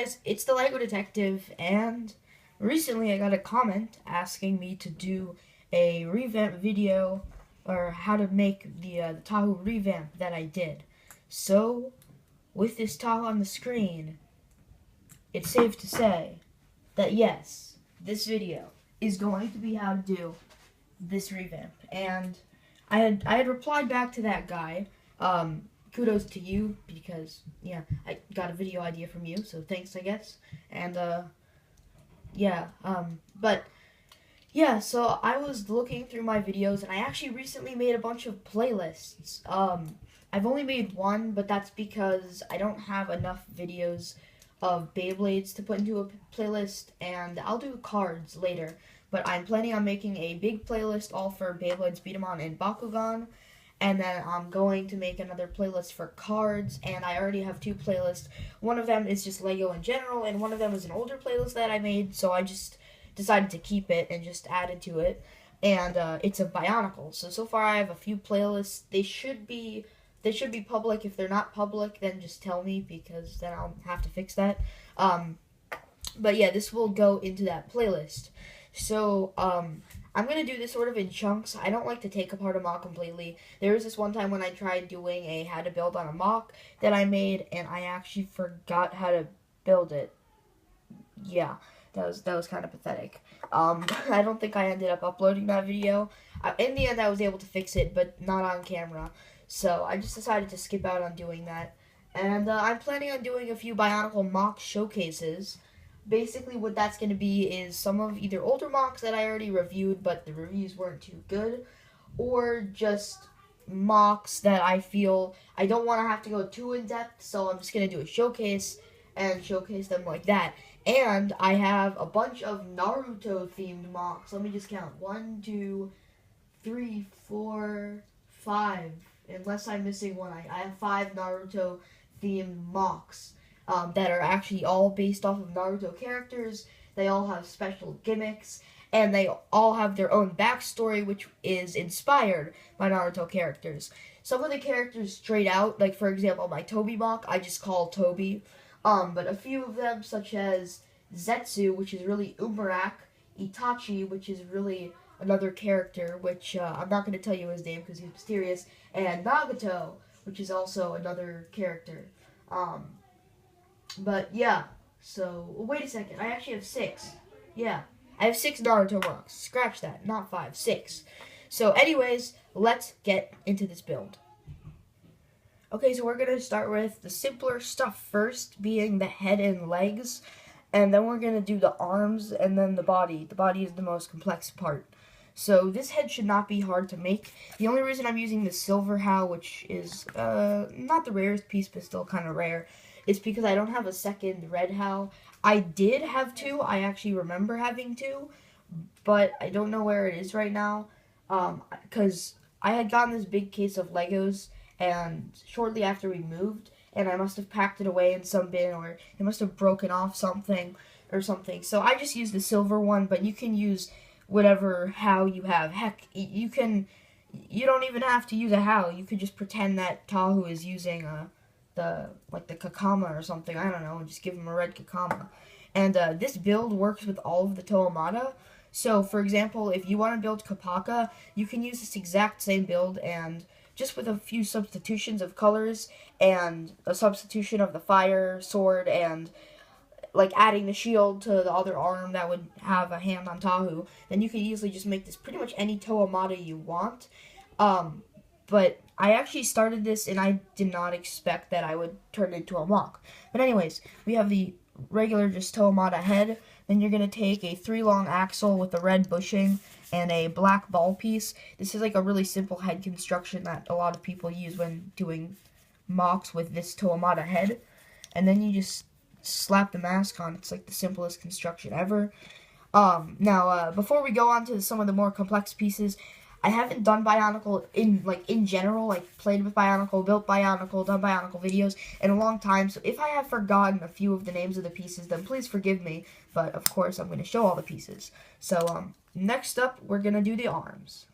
guys, it's the Lego Detective, and recently I got a comment asking me to do a revamp video, or how to make the Tahu revamp that I did. So, with this Tahu on the screen, it's safe to say that yes, this video is going to be how to do this revamp. And I had replied back to that guy. Kudos to you, because yeah, I got a video idea from you, so thanks, I guess. And but yeah, so I was looking through my videos, and I actually recently made a bunch of playlists. I've only made one, but that's because I don't have enough videos of Beyblades to put into a playlist, and I'll do cards later. But I'm planning on making a big playlist all for Beyblades, Beatamon, and Bakugan. And then I'm going to make another playlist for cards, and I already have two playlists. One of them is just Lego in general, and one of them is an older playlist that I made, so I just decided to keep it and just added to it. And it's a Bionicle. So far I have a few playlists. They should be public. If they're not public, then just tell me, because then I'll have to fix that. But yeah, this will go into that playlist. So, I'm going to do this sort of in chunks. I don't like to take apart a mock completely. There was this one time when I tried doing a how to build on a mock that I made, and I actually forgot how to build it. Yeah, that was kind of pathetic. I don't think I ended up uploading that video. In the end, I was able to fix it, but not on camera. So I just decided to skip out on doing that. And I'm planning on doing a few Bionicle mock showcases. Basically, what that's going to be is some of either older mocks that I already reviewed, but the reviews weren't too good, or just mocks that I feel I don't want to have to go too in-depth, so I'm just going to do a showcase and showcase them like that. And I have a bunch of Naruto-themed mocks. Let me just count. 1, 2, 3, 4, 5. Unless I'm missing one, I have 5 Naruto-themed mocks. That are actually all based off of Naruto characters. They all have special gimmicks, and they all have their own backstory, which is inspired by Naruto characters. Some of the characters straight out, like for example my Toby mock, I just call Toby. But a few of them, such as Zetsu, which is really Umarak, Itachi, which is really another character, which I'm not going to tell you his name because he's mysterious, and Nagato, which is also another character. But yeah, so wait a second, I actually have 6. Yeah, I have 6 Naruto mocks. Scratch that, not 5, 6. So anyways, let's get into this build. Okay, so we're going to start with the simpler stuff first, being the head and legs. And then we're going to do the arms and then the body. The body is the most complex part. So this head should not be hard to make. The only reason I'm using the silver How, which is not the rarest piece, but still kind of rare, it's because I don't have a second red How. I did have 2. I actually remember having 2, but I don't know where it is right now. Because I had gotten this big case of Legos, and shortly after we moved, and I must have packed it away in some bin, or it must have broken off something or something. So I just used the silver one, but you can use whatever How you have. Heck, you don't even have to use a How. You could just pretend that Tahu is using the Kakama or something, I don't know, and just give him a red Kakama. And this build works with all of the Toamata. So, for example, if you want to build Kapaka, you can use this exact same build, and just with a few substitutions of colors, and a substitution of the fire, sword, and like adding the shield to the other arm that would have a hand on Tahu, then you can easily just make this pretty much any Toamata you want. But I actually started this, and I did not expect that I would turn it into a mock. But anyways, we have the regular just Toamata head. Then you're going to take a 3-long axle with a red bushing and a black ball piece. This is like a really simple head construction that a lot of people use when doing mocks with this Toamata head. And then you just slap the mask on. It's like the simplest construction ever. Now, before we go on to some of the more complex pieces, I haven't done Bionicle in general, like played with Bionicle, built Bionicle, done Bionicle videos in a long time. So if I have forgotten a few of the names of the pieces, then please forgive me. But of course, I'm going to show all the pieces. So next up, we're going to do the arms.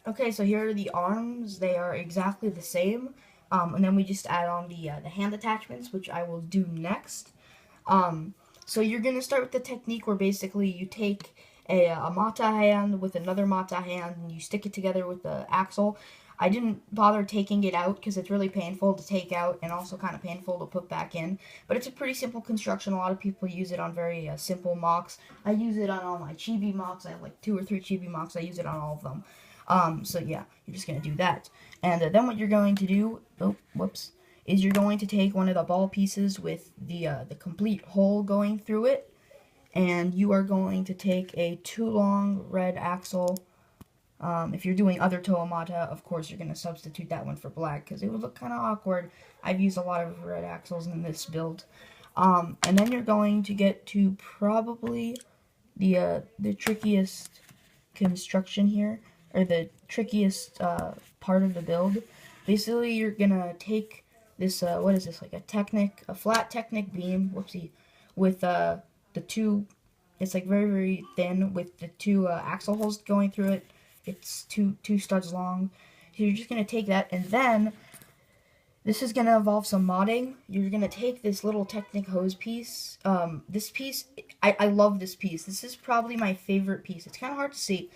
Okay, so here are the arms. They are exactly the same. And then we just add on the hand attachments, which I will do next. So you're gonna start with the technique where basically you take a mata hand with another mata hand and you stick it together with the axle. I didn't bother taking it out because it's really painful to take out and also kind of painful to put back in. But it's a pretty simple construction. A lot of people use it on very simple mocks. I use it on all my chibi mocks. I have like 2 or 3 chibi mocks. I use it on all of them. So yeah, you're just going to do that. And then what you're going to do, is you're going to take one of the ball pieces with the complete hole going through it. And you are going to take a too long red axle. If you're doing other Toamata, of course you're going to substitute that one for black because it would look kind of awkward. I've used a lot of red axles in this build. And then you're going to get to probably the trickiest construction here, or the trickiest part of the build. Basically, you're going to take this, what is this, like a flat Technic beam, with the two, it's like very, very thin with the 2 axle holes going through it. It's two studs long. So you're just going to take that, and then this is going to involve some modding. You're going to take this little Technic hose piece. This piece, I love this piece. This is probably my favorite piece. It's kind of hard to see,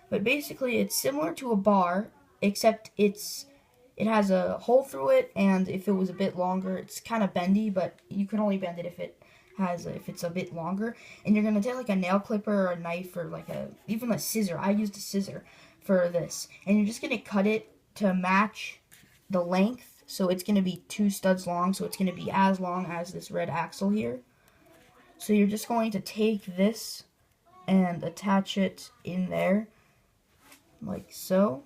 but basically it's similar to a bar, except it has a hole through it, and if it was a bit longer, it's kind of bendy, but you can only bend it if it's a bit longer. And you're going to take like a nail clipper or a knife or like even a scissor. I used a scissor for this. And you're just going to cut it to match the length. So it's going to be 2 studs long. So it's going to be as long as this red axle here. So you're just going to take this and attach it in there. Like so.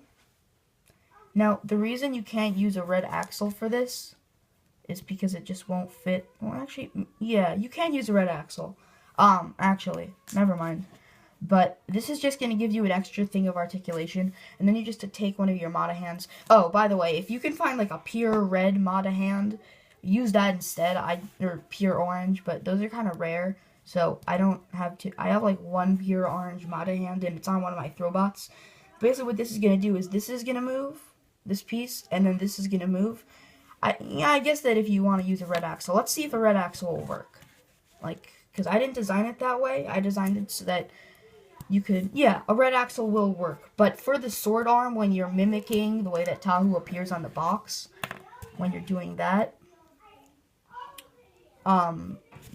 Now, the reason you can't use a red axle for this is because it just won't fit. Well, actually, yeah, you can use a red axle. Actually, never mind. But this is just going to give you an extra thing of articulation, and then you just take one of your Mata hands. Oh, by the way, if you can find like a pure red Mata hand, use that instead. Or pure orange, but those are kind of rare, so I don't have to. I have like 1 pure orange Mata hand, and it's on one of my throwbots. Basically, what this is going to do is this is going to move, this piece, and then this is going to move. I guess that if you want to use a red axle, let's see if a red axle will work. Like, because I didn't design it that way. I designed it so that you could, yeah, a red axle will work. But for the sword arm, when you're mimicking the way that Tahu appears on the box, when you're doing that,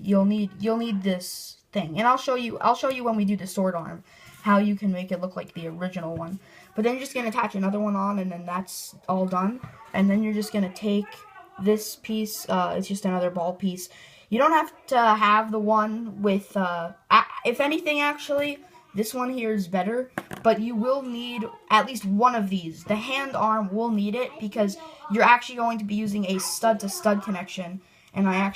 you'll need this thing. And I'll show you when we do the sword arm how you can make it look like the original one. But then you're just going to attach another one on, and then that's all done. And then you're just going to take this piece, it's just another ball piece. You don't have to have the one with, if anything actually, this one here is better. But you will need at least one of these. The hand arm will need it because you're actually going to be using a stud-to-stud connection. And I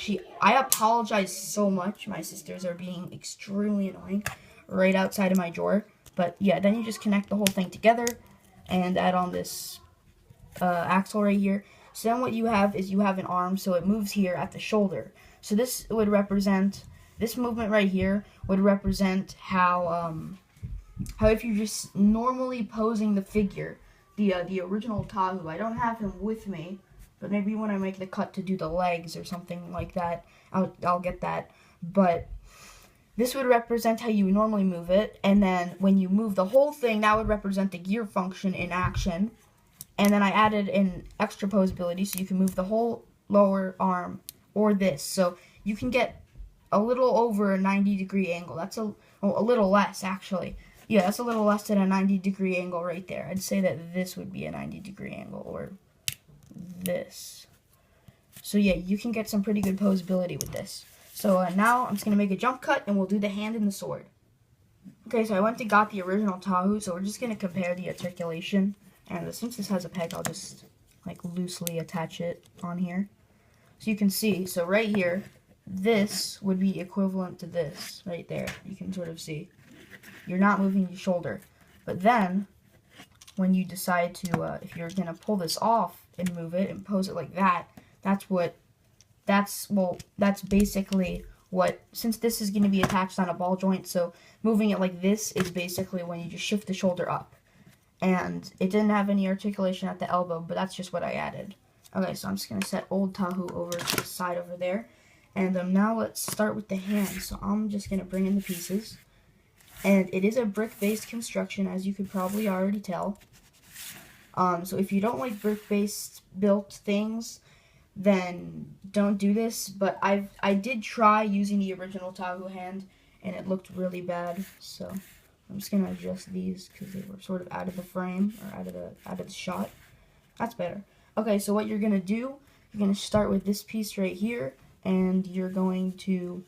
apologize so much. My sisters are being extremely annoying right outside of my drawer. But yeah, then you just connect the whole thing together and add on this axle right here. So then what you have is you have an arm, so it moves here at the shoulder. So this would represent, this movement right here would represent how if you're just normally posing the figure, the original Tahu. I don't have him with me, but maybe when I make the cut to do the legs or something like that, I'll get that. But this would represent how you normally move it, and then when you move the whole thing, that would represent the gear function in action. And then I added an extra pose ability, so you can move the whole lower arm, or this. So you can get a little over a 90-degree angle. That's a little less, actually. Yeah, that's a little less than a 90-degree angle right there. I'd say that this would be a 90-degree angle, or this. So yeah, you can get some pretty good posability with this. So now I'm just going to make a jump cut, and we'll do the hand and the sword. Okay, so I went and got the original Tahu, so we're just going to compare the articulation. And since this has a peg, I'll just like loosely attach it on here. So you can see, so right here, this would be equivalent to this right there. You can sort of see. You're not moving your shoulder. But then, when you decide to, if you're going to pull this off and move it and pose it like that, that's basically what, since this is going to be attached on a ball joint, so moving it like this is basically when you just shift the shoulder up. And it didn't have any articulation at the elbow, but that's just what I added. Okay, so I'm just going to set old Tahu over to the side over there. And now let's start with the hand. So I'm just going to bring in the pieces. And it is a brick-based construction, as you could probably already tell. So if you don't like brick-based built things, then don't do this. But I did try using the original Tahu hand, and it looked really bad. So I'm just gonna adjust these because they were sort of out of the frame or out of the shot. That's better. Okay, so what you're gonna do, you're gonna start with this piece right here, and you're going to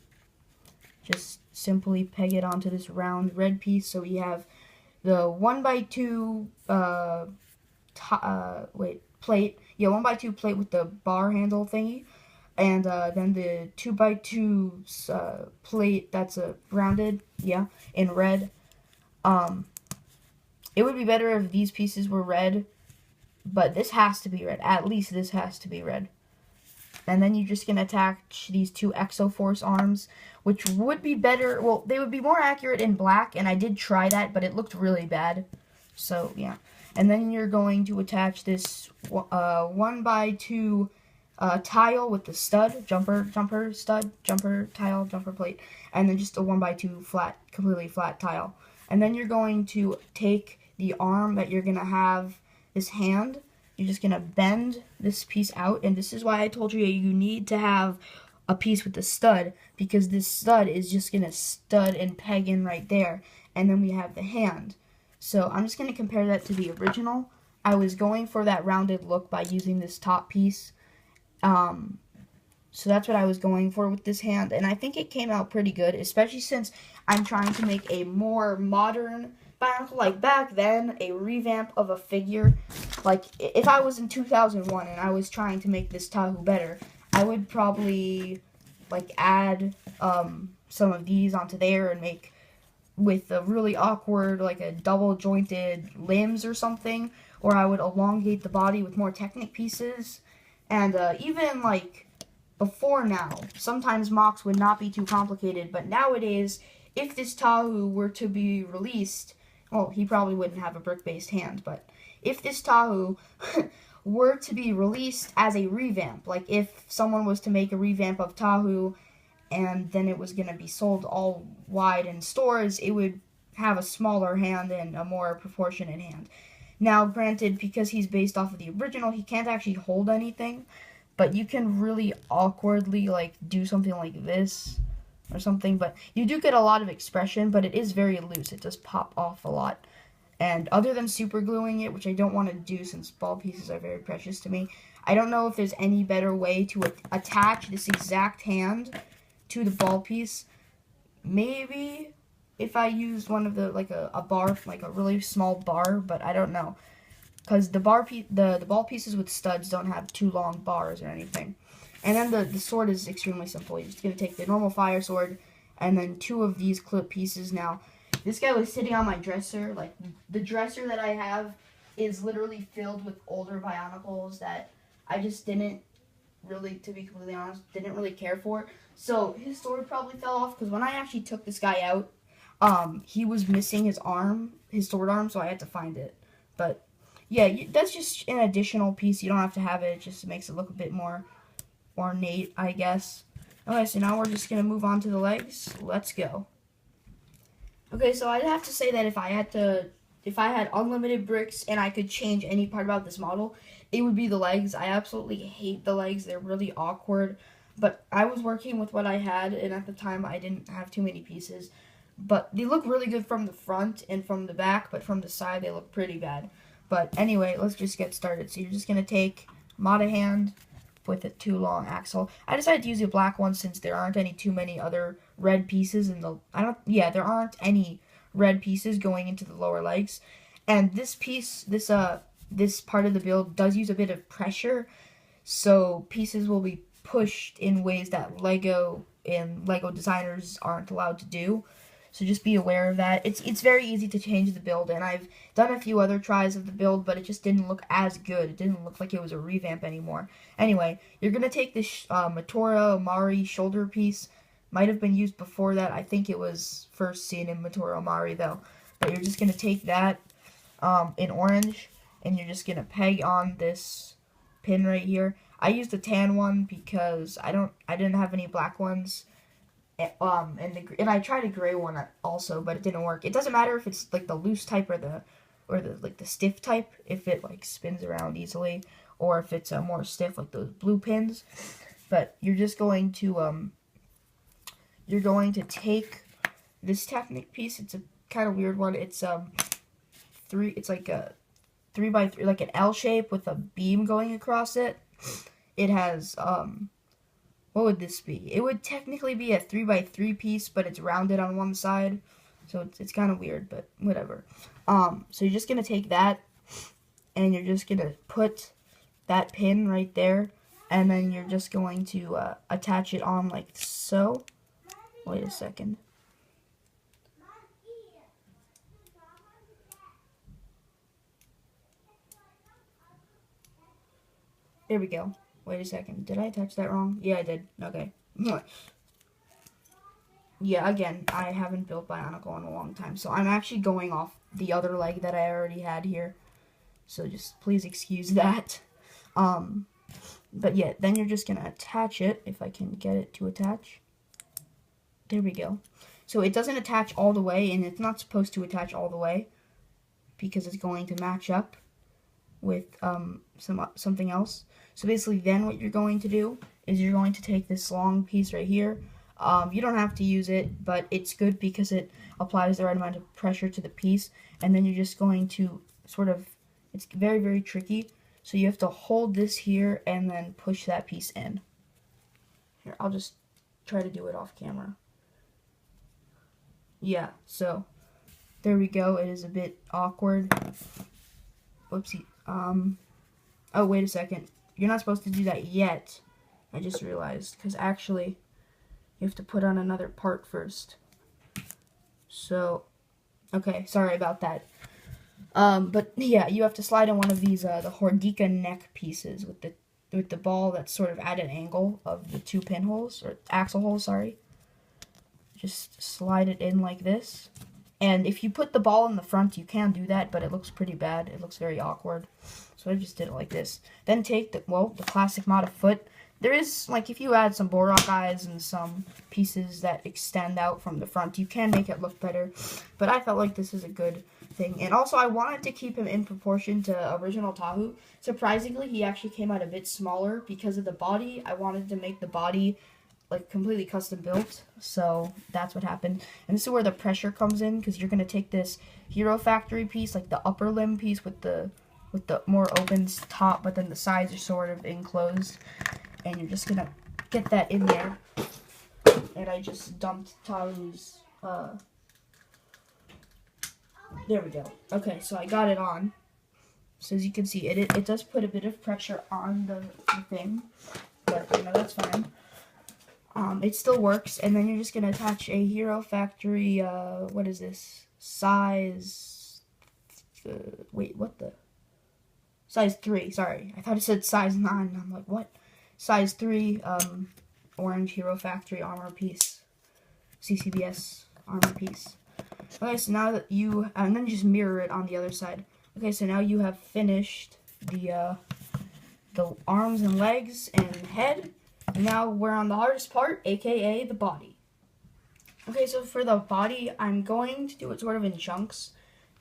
just simply peg it onto this round red piece. So we have the 1x2 plate. Yeah, 1x2 plate with the bar handle thingy. And then the 2x2 plate that's rounded, yeah, in red. It would be better if these pieces were red, but this has to be red. At least this has to be red. And then you're just going to attach these two Exoforce arms, which would be better. Well, they would be more accurate in black, and I did try that, but it looked really bad. So, yeah. And then you're going to attach this 1x2 tile with the stud, jumper stud, jumper tile, jumper plate, and then just a 1x2 flat, completely flat tile. And then you're going to take the arm that you're going to have, this hand, you're just going to bend this piece out, and this is why I told you you need to have a piece with the stud, because this stud is just going to stud and peg in right there, and then we have the hand. So I'm just going to compare that to the original. I was going for that rounded look by using this top piece. So that's what I was going for with this hand, and I think it came out pretty good, especially since I'm trying to make a more modern Bionicle. Like back then, a revamp of a figure, like if I was in 2001 and I was trying to make this Tahu better, I would probably like add some of these onto there and make with a really awkward, like a double jointed limbs or something, or I would elongate the body with more Technic pieces. And even like before now, sometimes mocks would not be too complicated, but nowadays, if this Tahu were to be released, well, he probably wouldn't have a brick-based hand, but if this Tahu were to be released as a revamp, like if someone was to make a revamp of Tahu and then it was going to be sold all wide in stores, it would have a smaller hand and a more proportionate hand. Now, granted, because he's based off of the original, he can't actually hold anything, but you can really awkwardly, like, do something like this or something, but you do get a lot of expression, but it is very loose. It does pop off a lot. And other than super gluing it, which I don't want to do since ball pieces are very precious to me, I don't know if there's any better way to attach this exact hand to the ball piece. Maybe if I used one of the, like a bar, like a really small bar, but I don't know. Because the ball pieces with studs don't have too long bars or anything. And then the sword is extremely simple. You're just going to take the normal fire sword and then two of these clip pieces. Now, this guy was sitting on my dresser. Like, the dresser that I have is literally filled with older Bionicles that I just didn't really, to be completely honest, didn't really care for. So his sword probably fell off because when I actually took this guy out, he was missing his arm, his sword arm, so I had to find it. But yeah, that's just an additional piece. You don't have to have it. It just makes it look a bit more ornate, I guess. Okay, so now we're just going to move on to the legs. Let's go. Okay, so I'd have to say that if I had unlimited bricks and I could change any part about this model, it would be the legs. I absolutely hate the legs. They're really awkward. But I was working with what I had, and at the time I didn't have too many pieces. But they look really good from the front and from the back, but from the side they look pretty bad. But anyway, let's just get started. So you're just going to take Mata hand with a too long axle. I decided to use a black one since there aren't too many other red pieces in the, there aren't any red pieces going into the lower legs. And this piece, this part of the build does use a bit of pressure, so pieces will be pushed in ways that Lego and Lego designers aren't allowed to do. So just be aware of that. It's very easy to change the build, and I've done a few other tries of the build, but it just didn't look as good. It didn't look like it was a revamp anymore. Anyway, you're going to take this Matora Mari shoulder piece. Might have been used before that. I think it was first seen in Matora Mari, though. But you're just going to take that in orange, and you're just going to peg on this pin right here. I used a tan one because I didn't have any black ones. And I tried a gray one also, but it didn't work. It doesn't matter if it's like the loose type or the stiff type, if it like spins around easily, or if it's more stiff like those blue pins. But you're just going to take this Technic piece. It's a kind of weird one. It's it's like a 3x3, like an L shape with a beam going across it. It has what would this be? It would technically be a 3x3 piece, but it's rounded on one side, so it's kind of weird, but whatever. So you're just gonna take that, and you're just gonna put that pin right there, and then you're just going to attach it on like so. Wait a second. There we go. Wait a second. Did I attach that wrong? Yeah, I did. Okay. Yeah, again, I haven't built Bionicle in a long time, so I'm actually going off the other leg that I already had here. So just please excuse that. But yeah, then you're just gonna attach it, if I can get it to attach. There we go. So it doesn't attach all the way, and it's not supposed to attach all the way because it's going to match up with something else. So basically then what you're going to do is you're going to take this long piece right here. You don't have to use it, but it's good because it applies the right amount of pressure to the piece, and then you're just going to sort of, it's very, very tricky, so you have to hold this here and then push that piece in. Here, I'll just try to do it off camera. Yeah, so there we go. It is a bit awkward. Whoopsie. Oh, wait a second. You're not supposed to do that yet. I just realized, because actually you have to put on another part first. So, okay, sorry about that. But yeah, you have to slide in one of these the Hordika neck pieces with the ball that's sort of at an angle of the two pinholes, or axle holes, sorry. Just slide it in like this. And if you put the ball in the front, you can do that, but it looks pretty bad. It looks very awkward. So I just did it like this. Then take the classic mod of foot. There is, like, if you add some Borak eyes and some pieces that extend out from the front, you can make it look better. But I felt like this is a good thing. And also, I wanted to keep him in proportion to original Tahu. Surprisingly, he actually came out a bit smaller because of the body. I wanted to make the body like completely custom built, so that's what happened. And this is where the pressure comes in, because you're gonna take this Hero Factory piece, like the upper limb piece with the more open top, but then the sides are sort of enclosed, and you're just gonna get that in there. And I just dumped Tahu's. There we go. Okay, so I got it on. So as you can see, it does put a bit of pressure on the thing, but you know, that's fine. It still works, and then you're just gonna attach a Hero Factory, what is this? Size, wait, what the? Size 3, sorry. I thought it said size 9, I'm like, what? Size 3, orange Hero Factory armor piece. CCBS armor piece. Okay, so now that you, and then just mirror it on the other side. Okay, so now you have finished the arms and legs and head. Now we're on the hardest part, aka the body. Okay, so for the body, I'm going to do it sort of in chunks,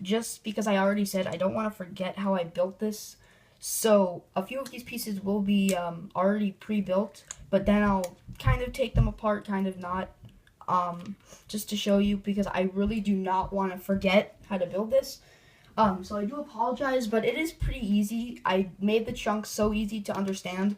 just because I already said I don't want to forget how I built this. So a few of these pieces will be already pre-built, but then I'll kind of take them apart, kind of not, just to show you, because I really do not want to forget how to build this. So I do apologize, but it is pretty easy. I made the chunks so easy to understand.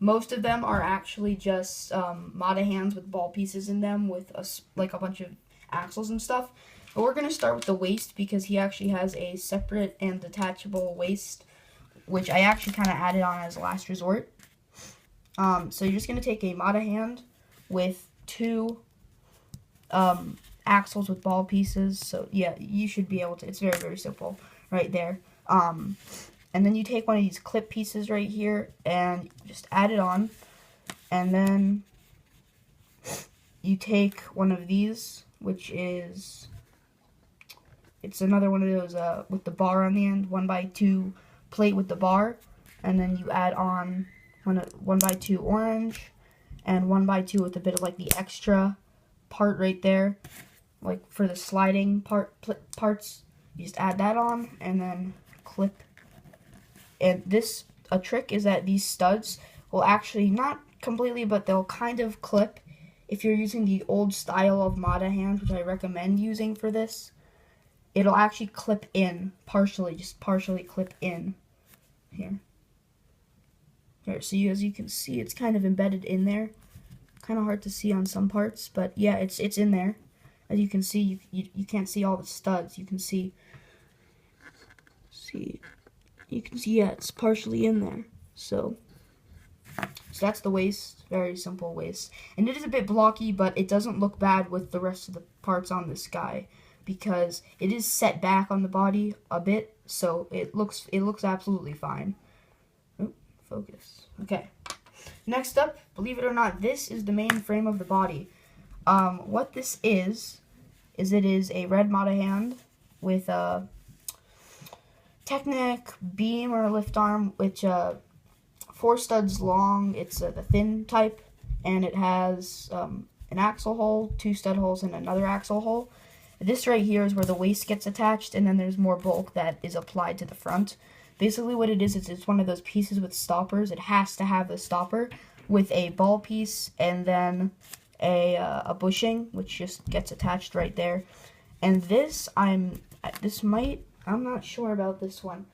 Most of them are actually just Mata hands with ball pieces in them with like a bunch of axles and stuff. But we're going to start with the waist, because he actually has a separate and detachable waist, which I actually kind of added on as a last resort. So you're just going to take a Mata hand with two axles with ball pieces. So yeah, you should be able to. It's very, very simple right there. And then you take one of these clip pieces right here and just add it on. And then you take one of these, which is, it's another one of those with the bar on the end, 1x2 plate with the bar. And then you add on one by 2 orange, and 1 by 2 with a bit of like the extra part right there, like for the sliding parts. You just add that on and then clip. And this, a trick is that these studs will actually, not completely, but they'll kind of clip. If you're using the old style of Mata hands, which I recommend using for this, it'll actually clip in partially, just partially clip in here. Here, so as you can see, it's kind of embedded in there. Kind of hard to see on some parts, but yeah, it's in there. As you can see, you can't see all the studs. You can see, yeah, it's partially in there. So that's the waist, very simple waist. And it is a bit blocky, but it doesn't look bad with the rest of the parts on this guy, because it is set back on the body a bit, so it looks absolutely fine. Oop, focus. Okay. Next up, believe it or not, this is the main frame of the body. What this is it is a red Mata hand with a Technic beam or lift arm, which 4 studs long. It's the thin type, and it has an axle hole, 2 stud holes, and another axle hole. This right here is where the waist gets attached, and then there's more bulk that is applied to the front. Basically what it is it's one of those pieces with stoppers. It has to have the stopper with a ball piece and then a bushing, which just gets attached right there. And this, I'm not sure about this one.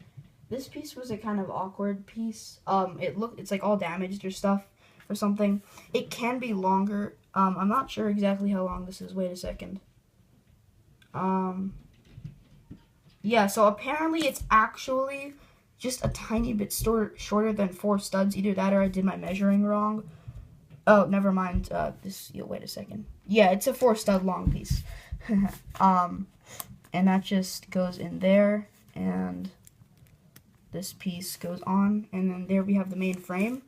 This piece was a kind of awkward piece. It's like all damaged or stuff or something. It can be longer. I'm not sure exactly how long this is. Wait a second. Yeah, so apparently it's actually just a tiny bit shorter than 4 studs. Either that or I did my measuring wrong. Oh, never mind. Wait a second. Yeah, it's a 4 stud long piece. And that just goes in there, and this piece goes on, and then there we have the main frame.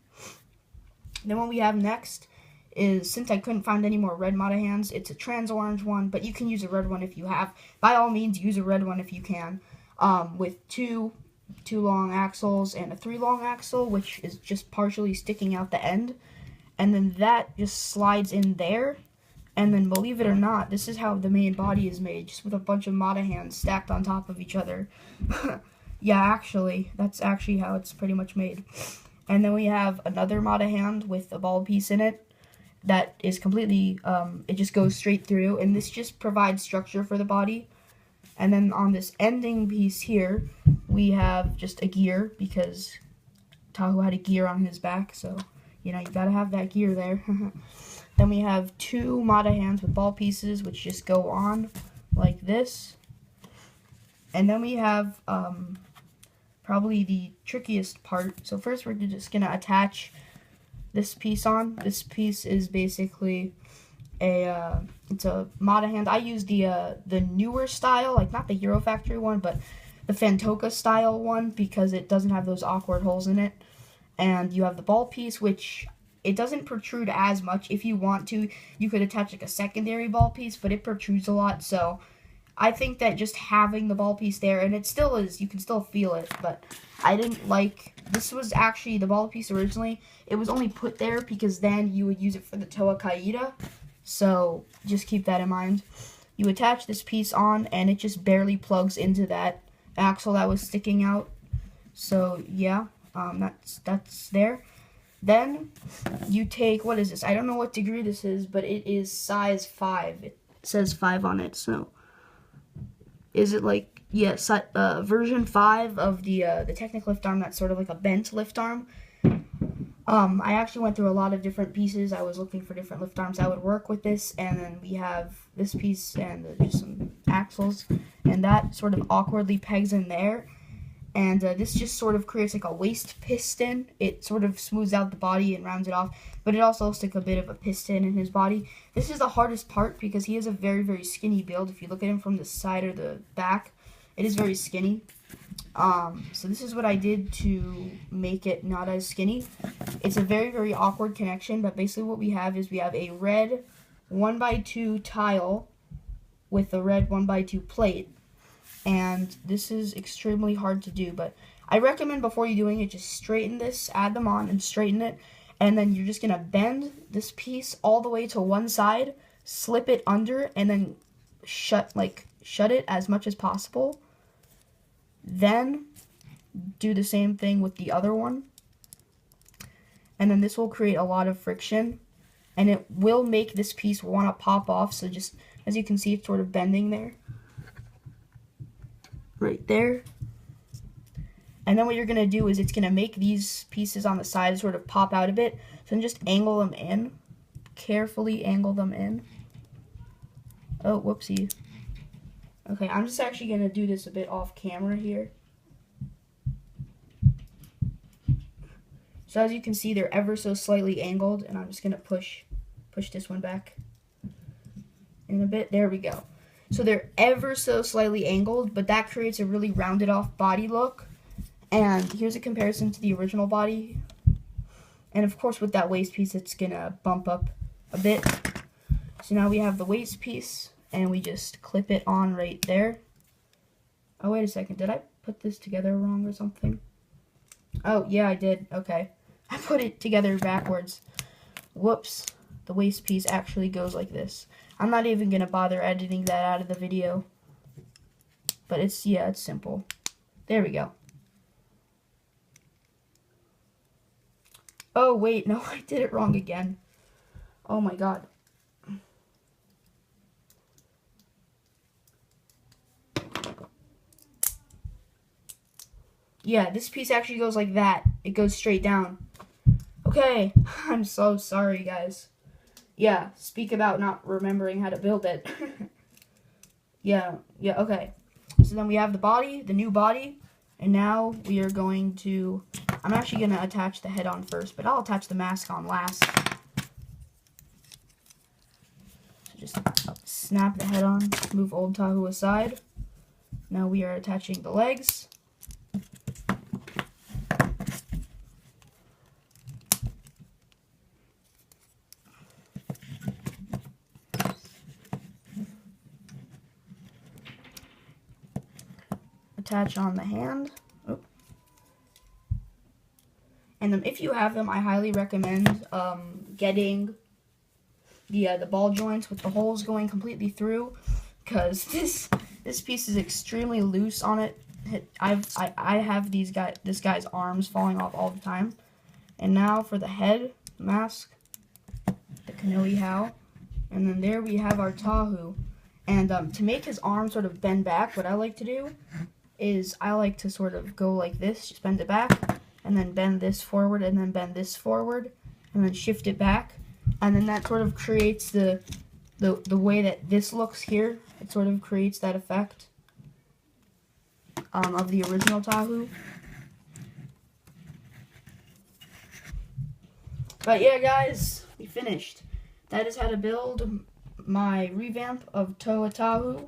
Then what we have next is, since I couldn't find any more red Mata hands, it's a trans orange one, but you can use a red one if you have. By all means, use a red one if you can, with two long axles and a 3 long axle, which is just partially sticking out the end, and then that just slides in there. And then, believe it or not, this is how the main body is made, just with a bunch of Mata hands stacked on top of each other. Yeah, actually, that's actually how it's pretty much made. And then we have another Mata hand with a ball piece in it that is completely, it just goes straight through, and this just provides structure for the body. And then on this ending piece here, we have just a gear, because Tahu had a gear on his back, so, you know, you gotta have that gear there. Then we have 2 Mata hands with ball pieces, which just go on like this. And then we have probably the trickiest part. So first we're just going to attach this piece on. This piece is basically it's a Mata hand. I use the newer style, like not the Hero Factory one, but the Fantoka style one, because it doesn't have those awkward holes in it. And you have the ball piece, which it doesn't protrude as much. If you want to, you could attach like a secondary ball piece, but it protrudes a lot. So I think that just having the ball piece there, and it still is, you can still feel it, but I didn't like, this was actually the ball piece originally. It was only put there because then you would use it for the Toa Kaida. So just keep that in mind. You attach this piece on, and it just barely plugs into that axle that was sticking out. So yeah, that's there. Then you take, what is this? I don't know what degree this is, but it is size 5. It says 5 on it, so is it like, yeah, version 5 of the Technic lift arm that's sort of like a bent lift arm. I actually went through a lot of different pieces. I was looking for different lift arms that would work with this, and then we have this piece and just some axles, and that sort of awkwardly pegs in there. And this just sort of creates like a waist piston. It sort of smooths out the body and rounds it off, but it also looks like a bit of a piston in his body. This is the hardest part because he has a very, very skinny build. If you look at him from the side or the back, it is very skinny. So this is what I did to make it not as skinny. It's a very, very awkward connection, but basically what we have is we have a red 1x2 tile with a red 1x2 plate. And this is extremely hard to do, but I recommend before you're doing it, just straighten this, add them on, and straighten it. And then you're just going to bend this piece all the way to one side, slip it under, and then shut it as much as possible. Then do the same thing with the other one. And then this will create a lot of friction. And it will make this piece want to pop off. So just, as you can see, it's sort of bending there. Right there. And then what you're going to do is it's going to make these pieces on the side sort of pop out a bit. So then just angle them in. Carefully angle them in. Oh, whoopsie. Okay, I'm just actually going to do this a bit off camera here. So as you can see, they're ever so slightly angled. And I'm just going to push this one back in a bit. There we go. So they're ever so slightly angled, but that creates a really rounded off body look. And here's a comparison to the original body. And of course with that waist piece, it's gonna bump up a bit. So now we have the waist piece, and we just clip it on right there. Oh, wait a second, did I put this together wrong or something? Oh, yeah, I did, okay. I put it together backwards. Whoops. The waist piece actually goes like this. I'm not even going to bother editing that out of the video. But it's simple. There we go. Oh, wait, no, I did it wrong again. Oh my god. Yeah, this piece actually goes like that. It goes straight down. Okay, I'm so sorry, guys. Yeah, speak about not remembering how to build it. yeah, okay. So then we have the body, the new body, and now we are going to, I'm actually going to attach the head on first, but I'll attach the mask on last. So just snap the head on, move old Tahu aside. Now we are attaching the legs. Attach on the hand. Oh. And then if you have them, I highly recommend getting the ball joints with the holes going completely through, because this piece is extremely loose on it. I have this guy's arms falling off all the time. And now for the head mask, the Kanoe How, and then there we have our Tahu. And to make his arm sort of bend back, what I like to do is I like to sort of go like this, just bend it back, and then bend this forward, and then bend this forward, and then shift it back, and then that sort of creates the way that this looks here. It sort of creates that effect of the original Tahu. But yeah, guys, we finished. That is how to build my revamp of Tahu.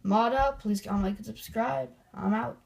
Mada, please comment, like, and subscribe. I'm out.